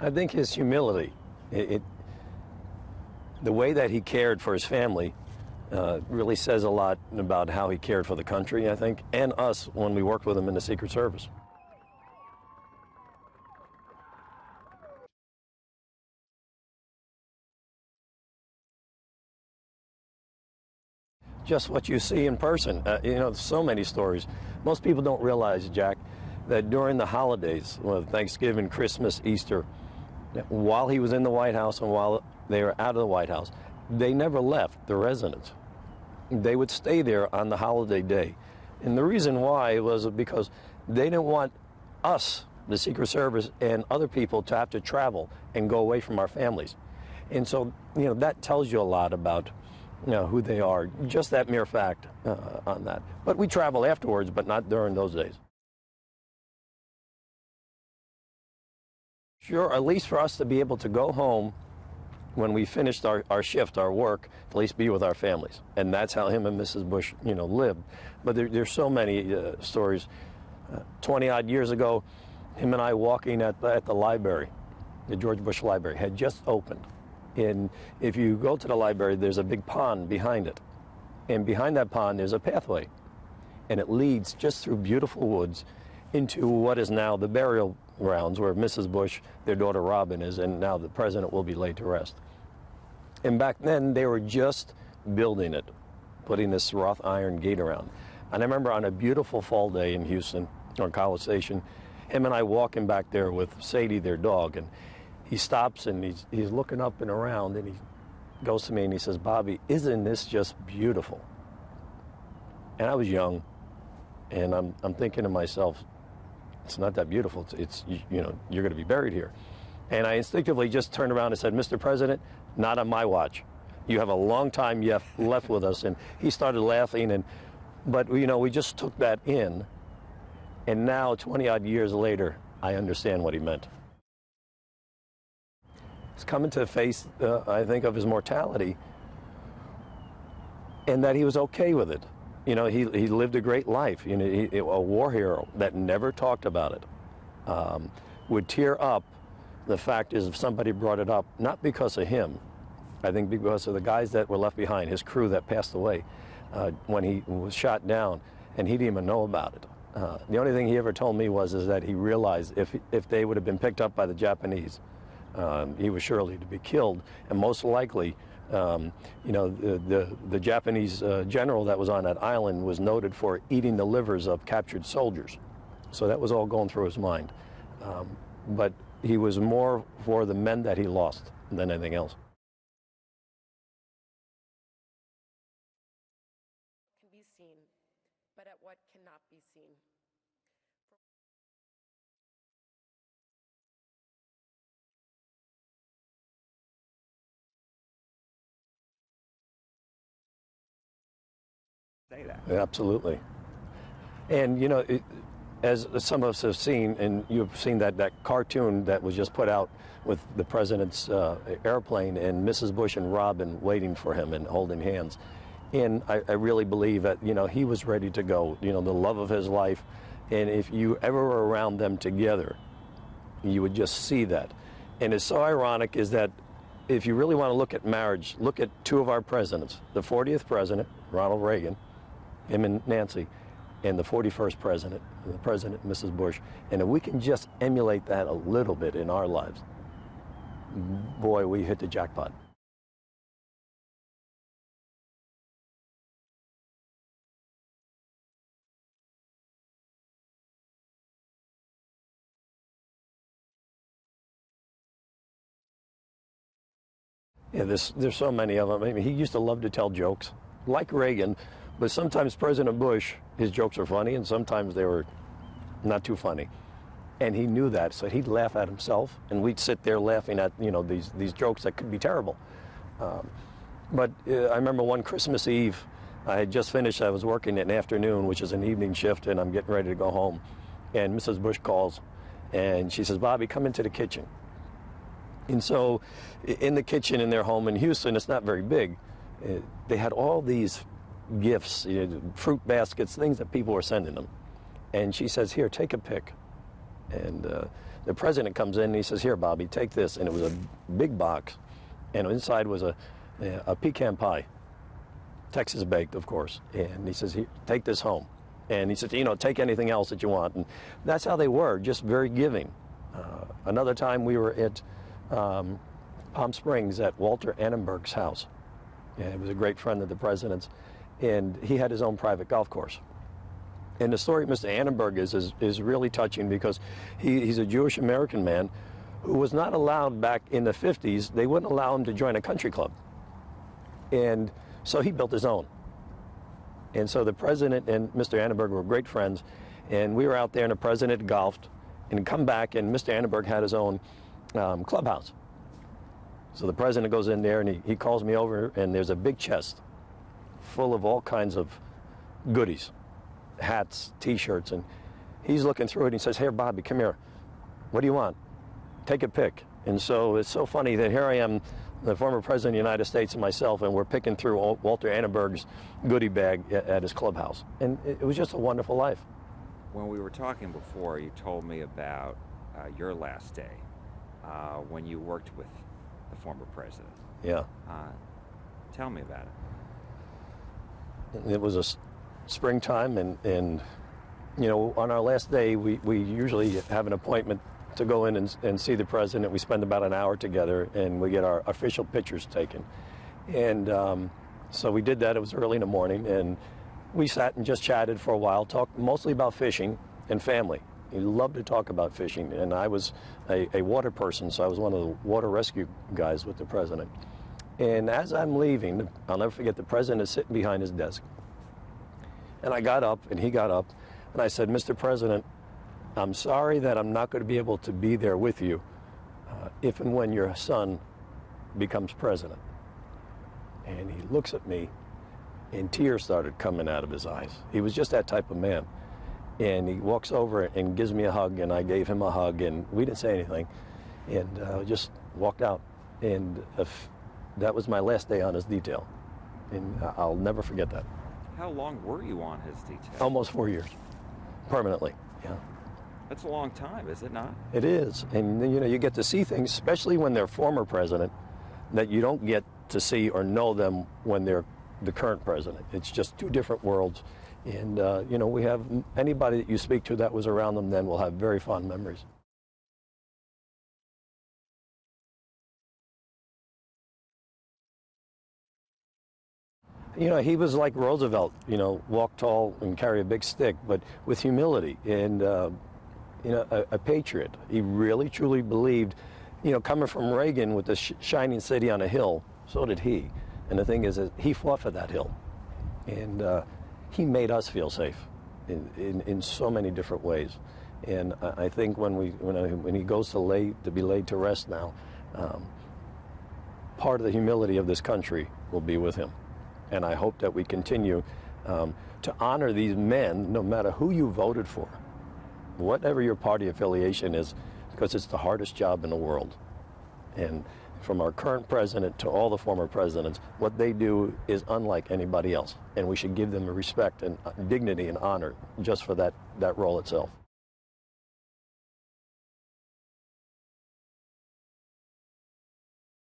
I think his humility, the way that he cared for his family really says a lot about how he cared for the country, I think, and us when we worked with him in the Secret Service. Just what you see in person. You know, so many stories. Most people don't realize, Jack, that during the holidays, well, Thanksgiving, Christmas, Easter, while he was in the White House and while they were out of the White House, they never left the residence. They would stay there on the holiday day. And the reason why was because they didn't want us, the Secret Service, and other people to have to travel and go away from our families. And so, you know, that tells you a lot about, you know, who they are, just that mere fact on that. But we travel afterwards, but not during those days. Sure, at least for us to be able to go home when we finished our shift, our work, to at least be with our families. And that's how him and Mrs. Bush, you know, lived. But there's so many stories. 20-odd years ago, him and I walking at the library, the George Bush Library, had just opened. And if you go to the library, there's a big pond behind it. And behind that pond, there's a pathway. And it leads just through beautiful woods into what is now the burial grounds where Mrs. Bush, their daughter Robin, is, and now the president will be laid to rest. And back then, they were just building it, putting this wrought iron gate around. And I remember on a beautiful fall day in Houston, on College Station, him and I walking back there with Sadie, their dog, and he stops and he's looking up and around, and he goes to me and he says, "Bobby, isn't this just beautiful?" And I was young, and I'm thinking to myself, it's not that beautiful. It's you know, you're going to be buried here. And I instinctively just turned around and said, "Mr. President, not on my watch. You have a long time left with us." And he started laughing, but you know, we just took that in. And now, 20-odd years later, I understand what he meant. He's coming to the face, I think, of his mortality, and that he was okay with it. You know, he lived a great life. You know, a war hero that never talked about it. Would tear up. The fact is, if somebody brought it up, not because of him, I think because of the guys that were left behind, his crew that passed away when he was shot down, and he didn't even know about it. The only thing he ever told me was that he realized if they would have been picked up by the Japanese, he was surely to be killed, and most likely, you know, the Japanese general that was on that island was noted for eating the livers of captured soldiers. So that was all going through his mind. But he was more for the men that he lost than anything else. Can be seen, but at what cannot be seen. Say that. Absolutely. And, you know, as some of us have seen, and you've seen that cartoon that was just put out with the president's airplane and Mrs. Bush and Robin waiting for him and holding hands. And I really believe that, you know, he was ready to go, you know, the love of his life. And if you ever were around them together, you would just see that. And it's so ironic is that if you really want to look at marriage, look at two of our presidents, the 40th president, Ronald Reagan, him and Nancy, and the 41st president, the president, Mrs. Bush. And if we can just emulate that a little bit in our lives, boy, we hit the jackpot. Yeah, there's so many of them. I mean, he used to love to tell jokes, like Reagan, but sometimes President Bush, his jokes are funny, and sometimes they were not too funny. And he knew that, so he'd laugh at himself, and we'd sit there laughing at, you know, these jokes that could be terrible. But I remember one Christmas Eve, I had just finished, I was working an afternoon, which is an evening shift, and I'm getting ready to go home. And Mrs. Bush calls, and she says, "Bobby, come into the kitchen." And so in the kitchen in their home in Houston, it's not very big, they had all these gifts, you know, fruit baskets, things that people were sending them. And she says, "Here, take a pick." And the president comes in and he says, "Here, Bobby, take this." And it was a big box, and inside was a pecan pie, Texas baked, of course. And he says, "Here, take this home." And he said, "Take anything else that you want." And that's how they were, just very giving. Another time we were at Palm Springs at Walter Annenberg's house. And he was a great friend of the president's, and he had his own private golf course. And the story of Mr. Annenberg is really touching, because he's a Jewish American man who was not allowed back in the 50s. They wouldn't allow him to join a country club. And so he built his own. And so the president and Mr. Annenberg were great friends, and we were out there and the president golfed and come back, and Mr. Annenberg had his own clubhouse. So the president goes in there and he calls me over, and there's a big chest full of all kinds of goodies, hats, T-shirts, and he's looking through it and he says, "Here, Bobby, come here. What do you want? Take a pick." And so it's so funny that here I am, the former president of the United States, and myself, and we're picking through Walter Annenberg's goodie bag at his clubhouse. And it was just a wonderful life. When we were talking before, you told me about your last day when you worked with the former president. Yeah. Tell me about it. It was a springtime, and on our last day, we usually have an appointment to go in and see the president. We spend about an hour together, and we get our official pictures taken. And so we did that. It was early in the morning, and we sat and just chatted for a while, talked mostly about fishing and family. He loved to talk about fishing, and I was a water person, so I was one of the water rescue guys with the president. And as I'm leaving, I'll never forget, the president is sitting behind his desk. And I got up, and he got up, and I said, "Mr. President, I'm sorry that I'm not going to be able to be there with you if and when your son becomes president." And he looks at me, and tears started coming out of his eyes. He was just that type of man. And he walks over and gives me a hug, and I gave him a hug, and we didn't say anything, and just walked out. And that was my last day on his detail, and I'll never forget that. How long were you on his detail? Almost 4 years, permanently, yeah. That's a long time, is it not? It is, and you get to see things, especially when they're former president, that you don't get to see or know them when they're the current president. It's just two different worlds, and we have anybody that you speak to that was around them then will have very fond memories. He was like Roosevelt, walk tall and carry a big stick, but with humility, and a patriot. He really, truly believed, coming from Reagan with the shining city on a hill, so did he. And the thing is that he fought for that hill, and he made us feel safe in so many different ways. And I think when he goes to be laid to rest now, part of the humility of this country will be with him. And I hope that we continue to honor these men, no matter who you voted for, whatever your party affiliation is, because it's the hardest job in the world. And from our current president to all the former presidents, what they do is unlike anybody else. And we should give them respect and dignity and honor just for that role itself.